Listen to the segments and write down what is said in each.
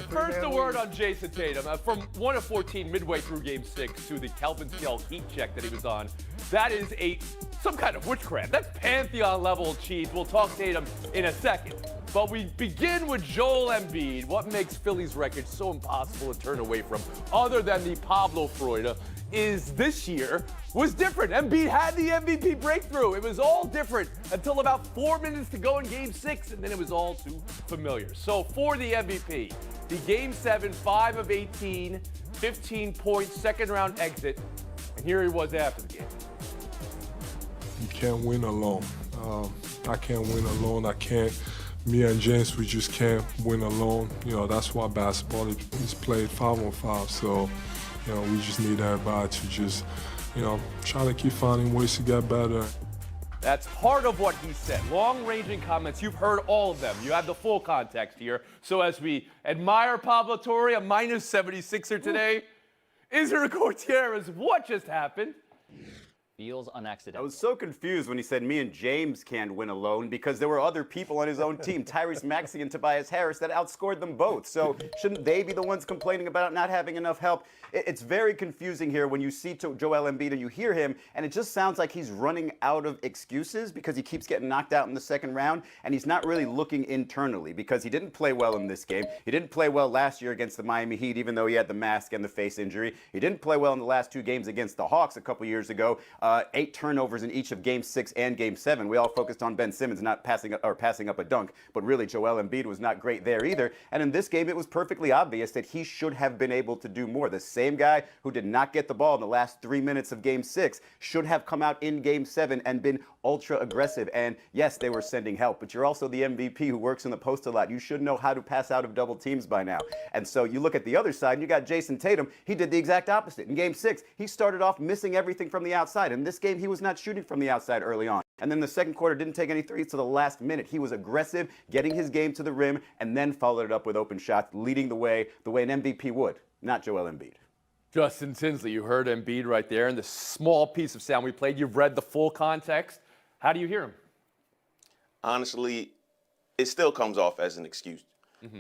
First, a word on Jason Tatum. From 1 of 14 midway through Game 6 to the Kelvin Scale heat check that he was on, that is some kind of witchcraft. That's Pantheon-level cheese. We'll talk Tatum in a second. But we begin with Joel Embiid. What makes Philly's record so impossible to turn away from, other than the Pablo Freude, is this year was different. Embiid had the MVP breakthrough. It was all different until about 4 minutes to go in Game 6, and then it was all too familiar. So for the MVP, the Game 7, 5 of 18, 15-point second-round exit, and here he was after the game. You can't win alone. I can't win alone. I can't. Me and James, we just can't win alone. You know, that's why basketball is played 5-on-5. So, you know, we just need everybody to just, you know, try to keep finding ways to get better. That's part of what he said. Long-ranging comments, you've heard all of them. You have the full context here. So as we admire Pablo Torre, a minus 76er today, Israel Gutierrez, what just happened? Feels unaccidental. I was so confused when he said me and James can't win alone because there were other people on his own team, Tyrese Maxey and Tobias Harris, that outscored them both. So shouldn't they be the ones complaining about not having enough help? It's very confusing here when you see Joel Embiid and you hear him, and it just sounds like he's running out of excuses because he keeps getting knocked out in the second round, and he's not really looking internally because he didn't play well in this game. He didn't play well last year against the Miami Heat, even though he had the mask and the face injury. He didn't play well in the last 2 games against the Hawks a couple years ago. 8 turnovers in each of Game 6 and Game 7. We all focused on Ben Simmons not passing up a dunk, but really Joel Embiid was not great there either. And in this game, it was perfectly obvious that he should have been able to do more. The same guy who did not get the ball in the last 3 minutes of Game 6 should have come out in Game 7 and been ultra aggressive. And yes, they were sending help, but you're also the MVP who works in the post a lot. You should know how to pass out of double teams by now. And so you look at the other side, and you got Jason Tatum. He did the exact opposite. In Game 6, he started off missing everything from the outside. In this game, he was not shooting from the outside early on. And then the second quarter didn't take any threes to the last minute. He was aggressive, getting his game to the rim, and then followed it up with open shots, leading the way an MVP would, not Joel Embiid. Justin Tinsley, you heard Embiid right there in the small piece of sound we played. You've read the full context. How do you hear him? Honestly, it still comes off as an excuse.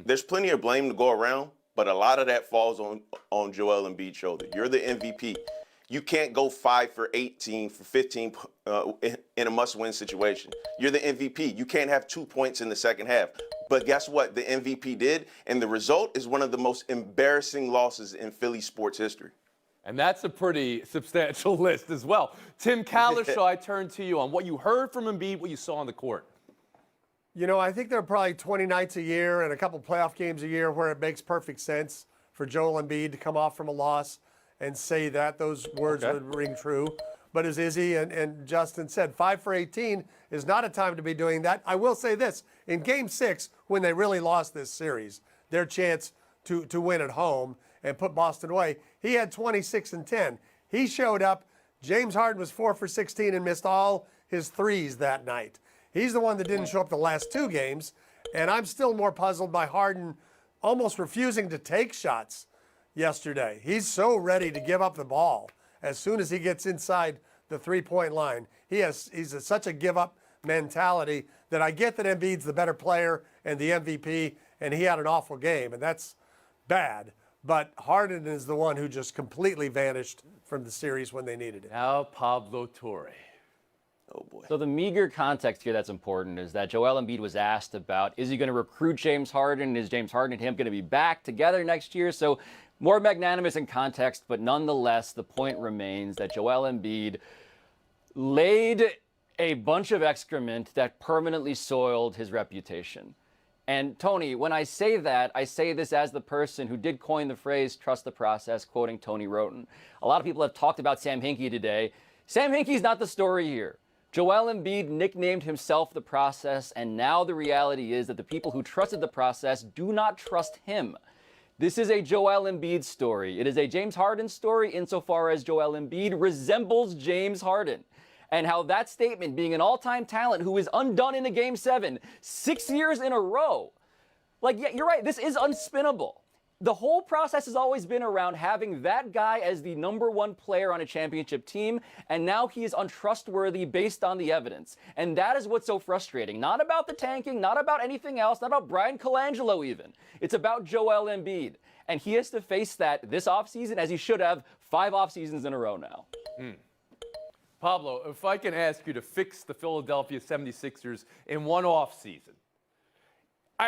There's plenty of blame to go around, but a lot of that falls on Joel Embiid's shoulder. You're the MVP. You can't go 5 for 18 for 15 in a must-win situation. You're the MVP. You can't have 2 points in the second half. But guess what? The MVP did, and the result is one of the most embarrassing losses in Philly sports history. And that's a pretty substantial list as well. Tim Kalishaw, I turn to you on what you heard from Embiid, what you saw on the court. You know, I think there are probably 20 nights a year and a couple playoff games a year where it makes perfect sense for Joel Embiid to come off from a loss and say that. Those words would ring true. But as Izzy and Justin said, 5 for 18 is not a time to be doing that. I will say this. In Game 6, when they really lost this series, their chance to win at home and put Boston away, he had 26 and 10. He showed up. James Harden was 4 for 16 and missed all his threes that night. He's the one that didn't show up the last 2 games. And I'm still more puzzled by Harden almost refusing to take shots yesterday. He's so ready to give up the ball as soon as he gets inside the three-point line. He's such a give-up mentality that I get that Embiid's the better player and the MVP, and he had an awful game, and that's bad. But Harden is the one who just completely vanished from the series when they needed it. Now Pablo Torre. Oh, boy. So the meager context here that's important is that Joel Embiid was asked about, is he going to recruit James Harden? Is James Harden and him going to be back together next year? So more magnanimous in context, but nonetheless, the point remains that Joel Embiid laid a bunch of excrement that permanently soiled his reputation. And Tony, when I say that, I say this as the person who did coin the phrase, trust the process, quoting Tony Roten. A lot of people have talked about Sam Hinkie today. Sam Hinkie's not the story here. Joel Embiid nicknamed himself the process, and now the reality is that the people who trusted the process do not trust him. This is a Joel Embiid story. It is a James Harden story insofar as Joel Embiid resembles James Harden. And how that statement, being an all-time talent who is undone in a Game 7, 6 years in a row, like, yeah, you're right, this is unspinnable. the whole process has always been around having that guy as the number one player on a championship team, and now he is untrustworthy based on the evidence. And that is what's so frustrating. Not about the tanking, not about anything else, not about Brian Colangelo even. It's about Joel Embiid. And he has to face that this offseason, as he should have 5 offseasons in a row now. Pablo, if I can ask you to fix the Philadelphia 76ers in one offseason.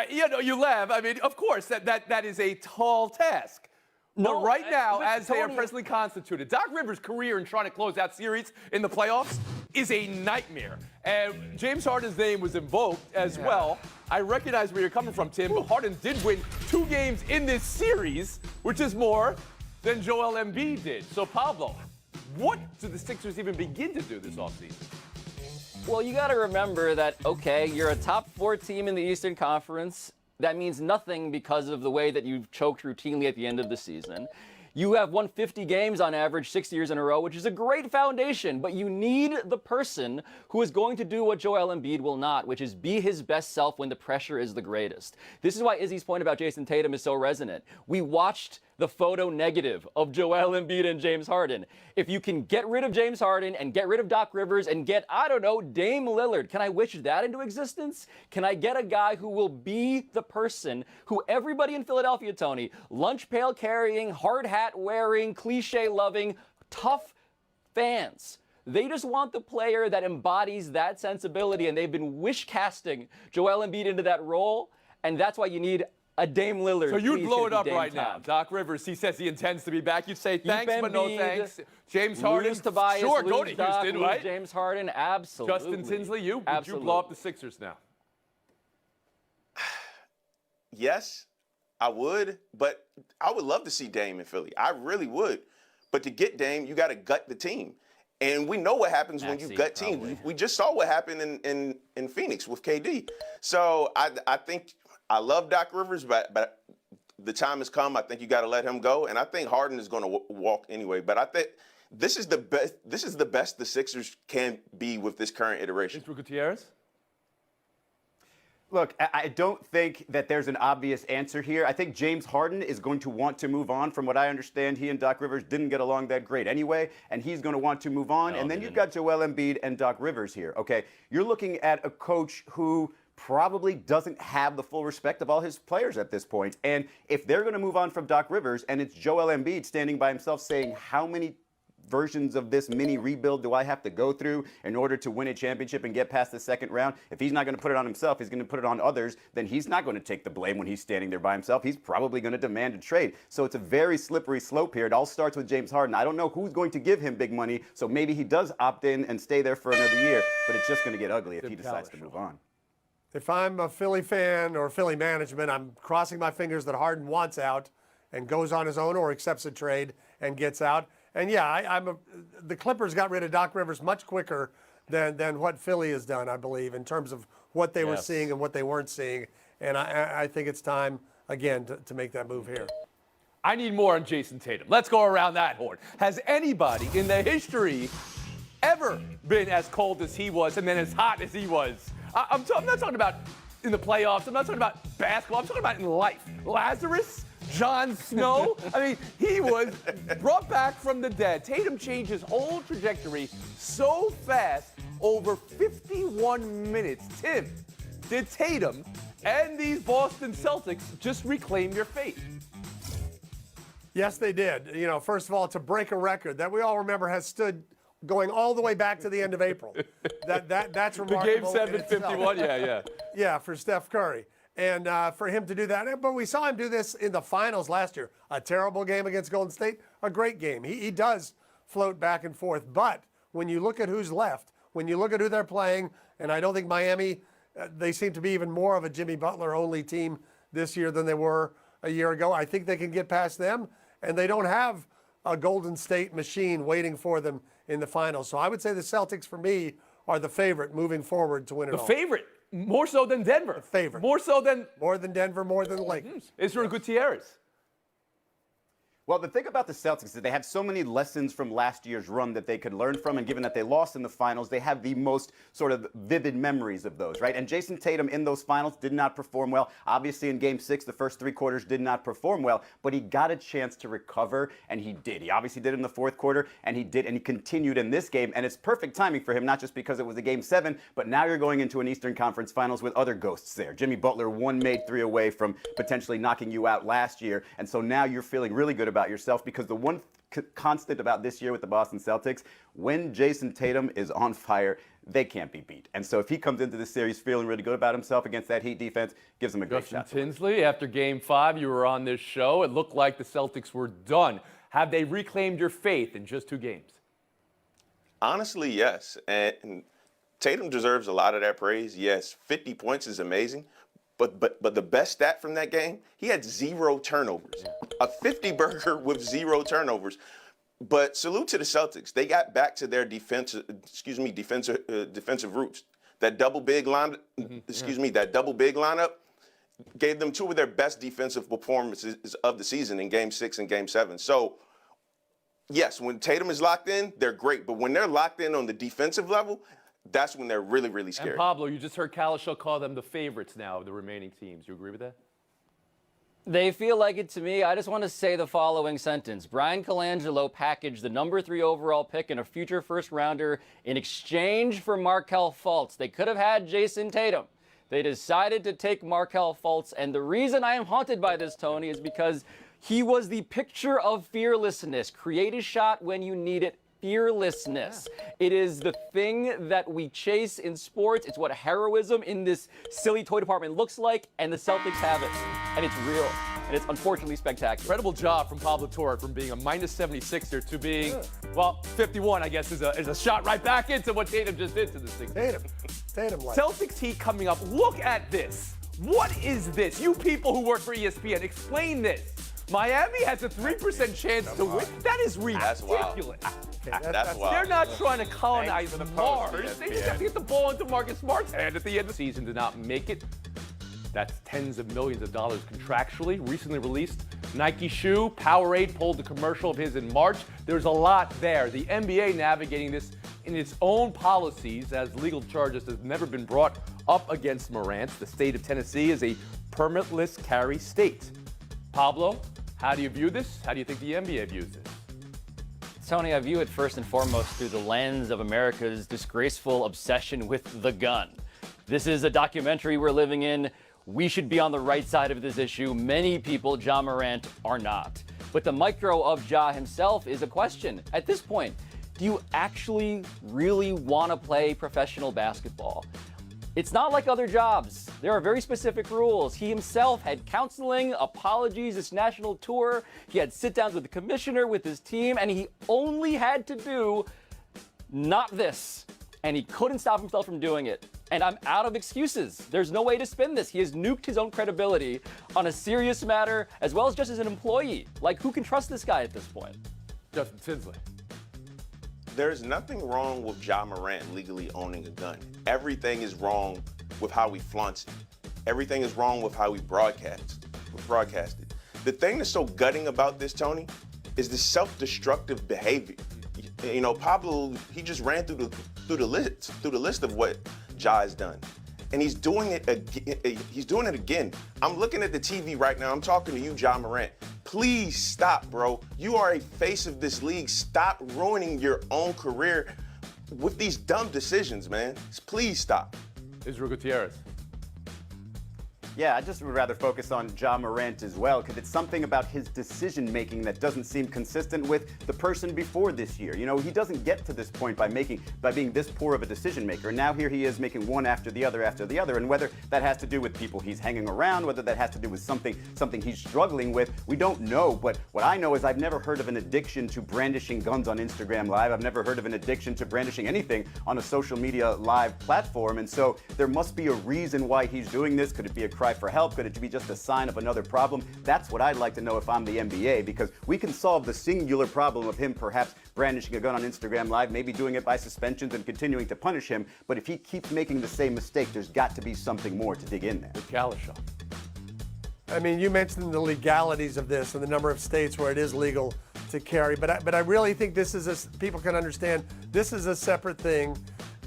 You laugh. I mean, of course, that is a tall task. No, but right now, as they are Tony- presently constituted, Doc Rivers' career in trying to close out series in the playoffs is a nightmare. And James Harden's name was invoked as well. I recognize where you're coming from, Tim, but Harden did win 2 games in this series, which is more than Joel Embiid did. So, Pablo, what do the Sixers even begin to do this offseason? Well, you got to remember that, okay, you're a top 4 team in the Eastern Conference. That means nothing because of the way that you've choked routinely at the end of the season. You have won 50 games on average 6 years in a row, which is a great foundation, but you need the person who is going to do what Joel Embiid will not, which is be his best self when the pressure is the greatest. This is why Izzy's point about Jason Tatum is so resonant. We watched the photo negative of Joel Embiid and James Harden. If you can get rid of James Harden and get rid of Doc Rivers and get, I don't know, Dame Lillard, can I wish that into existence? Can I get a guy who will be the person who everybody in Philadelphia, Tony, lunch pail carrying, hard hat wearing, cliche loving, tough fans, they just want the player that embodies that sensibility, and they've been wish casting Joel Embiid into that role, and that's why you need a Dame Lillard. So you'd Please blow give it me up Dame right time. now. Doc Rivers, he says he intends to be back. You'd say thanks, Keep but no Embiid, thanks. James Harden, lose Tobias, sure, go to lose Doc, Houston, lose right? James Harden, absolutely. Justin Tinsley, would you Absolutely. blow up the Sixers now? Yes, I would, but I would love to see Dame in Philly. I really would. But to get Dame, you got to gut the team. And we know what happens when you Maxey, gut probably. teams. We just saw what happened in Phoenix with KD. So I think I love Doc Rivers, but the time has come. I think you got to let him go. And I think Harden is going to walk anyway. But I think this is the best. This is the best the Sixers can be with this current iteration. Mr. Gutierrez? Look, I don't think that there's an obvious answer here. I think James Harden is going to want to move on. From what I understand, he and Doc Rivers didn't get along that great anyway, and he's going to want to move on. No, and then they you've didn't. got Joel Embiid and Doc Rivers here, okay? You're looking at a coach who probably doesn't have the full respect of all his players at this point. And if they're going to move on from Doc Rivers and it's Joel Embiid standing by himself saying, how many versions of this mini rebuild do I have to go through in order to win a championship and get past the second round? If he's not going to put it on himself, he's going to put it on others, then he's not going to take the blame when he's standing there by himself. He's probably going to demand a trade. So it's a very slippery slope here. It all starts with James Harden. I don't know who's going to give him big money, so maybe he does opt in and stay there for another year, but it's just going to get ugly if he decides to move on. If I'm a Philly fan or Philly management, I'm crossing my fingers that Harden wants out and goes on his own or accepts a trade and gets out. And yeah, the Clippers got rid of Doc Rivers much quicker than what Philly has done, I believe, in terms of what they were seeing and what they weren't seeing. And I think it's time, again, to make that move here. I need more on Jason Tatum. Let's go around that horn. Has anybody in the history ever been as cold as he was and then as hot as he was? I'm not talking about in the playoffs. I'm not talking about basketball. I'm talking about in life. Lazarus? Jon Snow? I mean, he was brought back from the dead. Tatum changed his whole trajectory so fast, over 51 minutes. Tim, did Tatum and these Boston Celtics just reclaim your fate? Yes, they did. You know, first of all, to break a record that we all remember has stood going all the way back to the end of April. That's The remarkable. game in 7, itself. 51, yeah. Yeah, for Steph Curry. And for him to do that. But we saw him do this in the finals last year. A terrible game against Golden State, a great game. He does float back and forth. But when you look at who's left, when you look at who they're playing, and I don't think Miami, they seem to be even more of a Jimmy Butler-only team this year than they were a year ago. I think they can get past them, and they don't have a Golden State machine waiting for them in the finals. So I would say the Celtics, for me, are the favorite moving forward to win it all. The favorite, more so than Denver. The favorite. More so than More than Denver, more than the Lakers. Israel Gutierrez. Well, the thing about the Celtics is that they have so many lessons from last year's run that they could learn from, and given that they lost in the finals, they have the most sort of vivid memories of those, right? And Jason Tatum in those finals did not perform well. Obviously, in Game 6, the first 3 quarters did not perform well, but he got a chance to recover, and he did. He obviously did in the fourth quarter, and he did, and he continued in this game, and it's perfect timing for him, not just because it was a Game 7, but now you're going into an Eastern Conference Finals with other ghosts there. Jimmy Butler, 1 made 3 away from potentially knocking you out last year, and so now you're feeling really good about yourself, because the one constant about this year with the Boston Celtics, when Jason Tatum is on fire, they can't be beat. And so if he comes into this series feeling really good about himself against that Heat defense, gives him a great shot. Tinsley, after Game 5, you were on this show. It looked like the Celtics were done. Have they reclaimed your faith in just 2 games? Honestly, yes. And Tatum deserves a lot of that praise. Yes, 50 points is amazing. But the best stat from that game, he had 0 turnovers. A 50-burger with 0 turnovers. But salute to the Celtics. They got back to their defensive roots. That double big line, that double big lineup gave them 2 of their best defensive performances of the season in Game 6 and Game 7. So, yes, when Tatum is locked in, they're great. But when they're locked in on the defensive level, that's when they're really, really scary. And Pablo, you just heard Kalisha call them the favorites now of the remaining teams. You agree with that? They feel like it to me. I just want to say the following sentence. Brian Colangelo packaged the number 3 overall pick and a future first-rounder in exchange for Markelle Fultz. They could have had Jason Tatum. They decided to take Markelle Fultz, and the reason I am haunted by this, Tony, is because he was the picture of fearlessness. Create a shot when you need it. Fearlessness. It is the thing that we chase in sports. It's what heroism in this silly toy department looks like, and the Celtics have it. And it's real. And it's unfortunately spectacular. Incredible job from Pablo Torre from being a minus 76er to being, well, 51, I guess, is a shot right back into what Tatum just did to this thing. Tatum like. Celtics Heat coming up. Look at this. What is this? You people who work for ESPN, explain this. Miami has a 3% chance to win. That is ridiculous. That's wild. They're not trying to colonize Thanks for the Mars. post, They just have to get the ball into Marcus Smart's hand at the end of the season to not make it. That's tens of millions of dollars contractually. Recently released Nike shoe. Powerade pulled the commercial of his in March. There's a lot there. The NBA navigating this in its own policies, as legal charges have never been brought up against Morant. The state of Tennessee is a permitless carry state. Pablo, how do you view this? How do you think the NBA views this? Tony, I view it first and foremost through the lens of America's disgraceful obsession with the gun. This is a documentary we're living in. We should be on the right side of this issue. Many people, Ja Morant, are not. But the micro of Ja himself is a question. At this point, do you actually really want to play professional basketball? It's not like other jobs. There are very specific rules. He himself had counseling, apologies, this national tour. He had sit-downs with the commissioner, with his team, and he only had to do not this. And he couldn't stop himself from doing it. And I'm out of excuses. There's no way to spin this. He has nuked his own credibility on a serious matter, as well as just as an employee. Like, who can trust this guy at this point? Justin Tinsley. There's nothing wrong with Ja Morant legally owning a gun. Everything is wrong with how he flaunts it. Everything is wrong with how he broadcasted. The thing that's so gutting about this, Tony, is the self-destructive behavior. You know, Pablo, he just ran through the list of what Ja has done. And he's doing it again. I'm looking at the TV right now. I'm talking to you, Ja Morant. Please stop, bro. You are a face of this league. Stop ruining your own career with these dumb decisions, man. Please stop. Israel Gutierrez. Yeah, I just would rather focus on Ja Morant as well, because it's something about his decision-making that doesn't seem consistent with the person before this year. You know, he doesn't get to this point by being this poor of a decision-maker. And now here he is making one after the other, and whether that has to do with people he's hanging around, whether that has to do with something he's struggling with, we don't know. But what I know is I've never heard of an addiction to brandishing guns on Instagram Live. I've never heard of an addiction to brandishing anything on a social media live platform. And so there must be a reason why he's doing this. Could it be a cry for help? Could it be just a sign of another problem? That's what I'd like to know if I'm the NBA, because we can solve the singular problem of him perhaps brandishing a gun on Instagram Live, maybe doing it by suspensions and continuing to punish him. But if he keeps making the same mistake, there's got to be something more to dig in there. Kalisha. I mean, you mentioned the legalities of this and the number of states where it is legal to carry, but I really think this is people can understand this is a separate thing,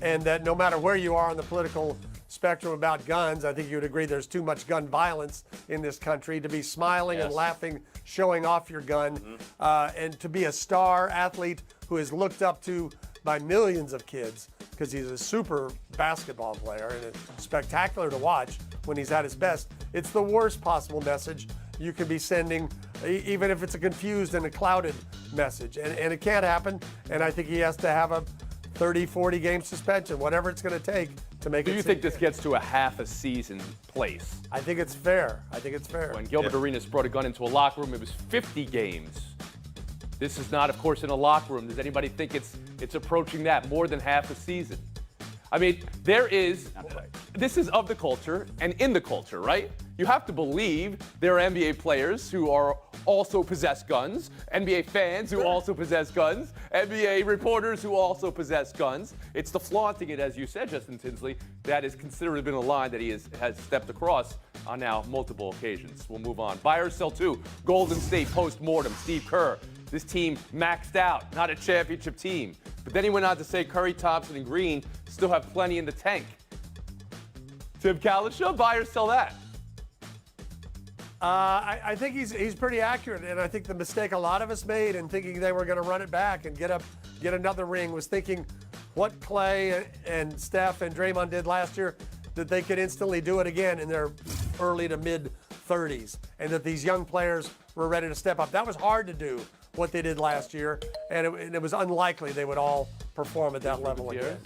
and that no matter where you are on the political spectrum about guns, I think you would agree there's too much gun violence in this country to be smiling and laughing, showing off your gun, and to be a star athlete who is looked up to by millions of kids because he's a super basketball player and it's spectacular to watch when he's at his best. It's the worst possible message you can be sending, even if it's a confused and a clouded message. And it can't happen, and I think he has to have a 30, 40 game suspension, whatever it's going to take to make it. Do you think this gets to a half a season place? I think it's fair. When Gilbert Arenas brought a gun into a locker room, it was 50 games. This is not, of course, in a locker room. Does anybody think it's approaching that, more than half a season? I mean, this is of the culture and in the culture, right? You have to believe there are NBA players who also possess guns, NBA fans who also possess guns, NBA reporters who also possess guns. It's the flaunting it, as you said, Justin Tinsley, that has considered been a line that he has stepped across on now multiple occasions. We'll move on. Buy or sell two. Golden State post-mortem. Steve Kerr. This team maxed out, not a championship team. But then he went on to say Curry, Thompson, and Green still have plenty in the tank. Tim Kalishaw, buy or sell that? I think he's pretty accurate, and I think the mistake a lot of us made in thinking they were going to run it back and get another ring was thinking what Clay and Steph and Draymond did last year, that they could instantly do it again in their early to mid 30s, and that these young players were ready to step up. That was hard to do, what they did last year, and it was unlikely they would all perform at that level again.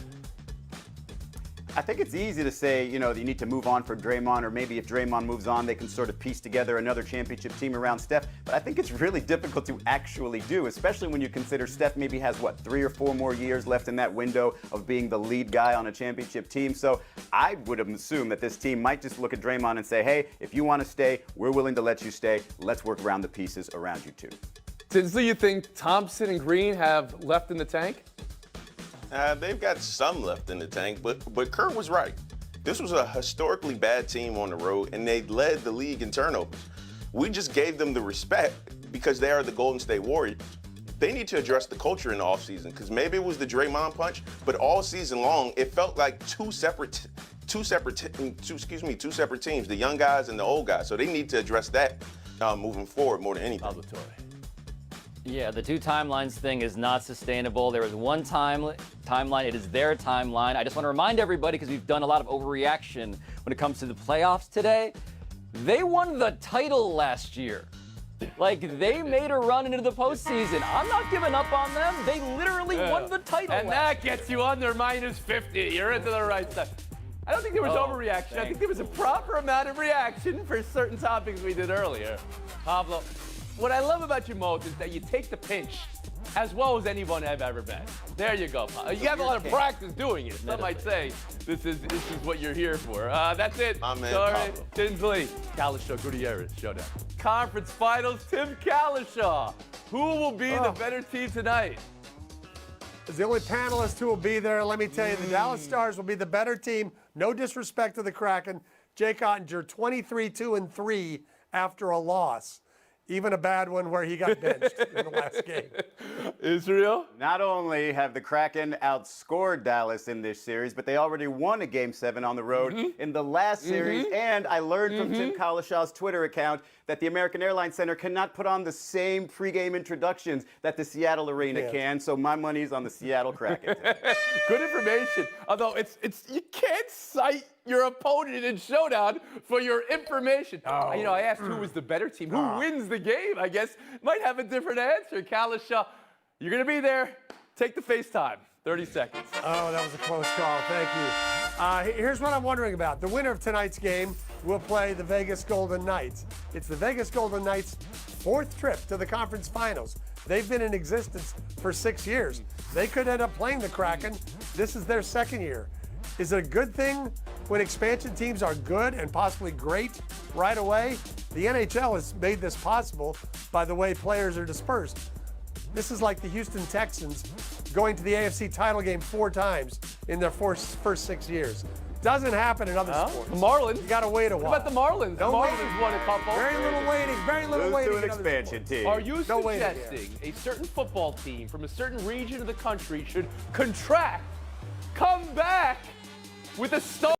I think it's easy to say, that you need to move on for Draymond, or maybe if Draymond moves on, they can sort of piece together another championship team around Steph. But I think it's really difficult to actually do, especially when you consider Steph maybe has, 3 or 4 more years left in that window of being the lead guy on a championship team. So I would assume that this team might just look at Draymond and say, hey, if you want to stay, we're willing to let you stay. Let's work around the pieces around you too. Tinsley, you think Thompson and Green have left in the tank? They've got some left in the tank, but Kerr was right. This was a historically bad team on the road, and they led the league in turnovers. We just gave them the respect because they are the Golden State Warriors. They need to address the culture in the offseason, because maybe it was the Draymond punch, but all season long it felt like two separate teams, the young guys and the old guys. So they need to address that moving forward more than anything. Yeah, the two timelines thing is not sustainable. There is one timeline. It is their timeline. I just want to remind everybody, because we've done a lot of overreaction when it comes to the playoffs today. They won the title last year. Like, they made a run into the postseason. I'm not giving up on them. They literally won the title. And that gets you under minus 50. You're into the right side. I don't think there was overreaction. I think there was a proper amount of reaction for certain topics we did earlier. Pablo. What I love about you most is that you take the pinch as well as anyone I've ever met. There you go. You have a lot of practice doing it. Some might say this is what you're here for. That's it. Sorry, Tinsley. Kalishaw, Gutierrez, showdown. Conference Finals, Tim Kalishaw. Who will be the better team tonight? As the only panelist who will be there, let me tell you, the Dallas Stars will be the better team. No disrespect to the Kraken. Jake Ottinger, 23-2-3 after a loss. Even a bad one where he got benched in the last game. Israel? Not only have the Kraken outscored Dallas in this series, but they already won a Game 7 on the road in the last series. And I learned from Tim Kalishaw's Twitter account that the American Airlines Center cannot put on the same pregame introductions that the Seattle Arena can. So my money's on the Seattle Kraken. Good information. Although it's you can't cite your opponent in showdown for your information. I asked who was the better team. Who wins the game, I guess, might have a different answer. Kalishaw, you're going to be there. Take the FaceTime. 30 seconds. Oh, that was a close call. Thank you. Here's what I'm wondering about. The winner of tonight's game will play the Vegas Golden Knights. It's the Vegas Golden Knights' 4th trip to the conference finals. They've been in existence for 6 years. They could end up playing the Kraken. This is their 2nd year. Is it a good thing when expansion teams are good and possibly great right away? The NHL has made this possible by the way players are dispersed. This is like the Houston Texans going to the AFC title game 4 times in their first 6 years. Doesn't happen in other Huh? sports. The Marlins. You got to wait a while. What about the Marlins? No the waiting. Marlins won a couple. Very little waiting. Very little Lose waiting. to an in other expansion sports. team. Are you No waiting here. suggesting a certain football team from a certain region of the country should contract, come back with a star?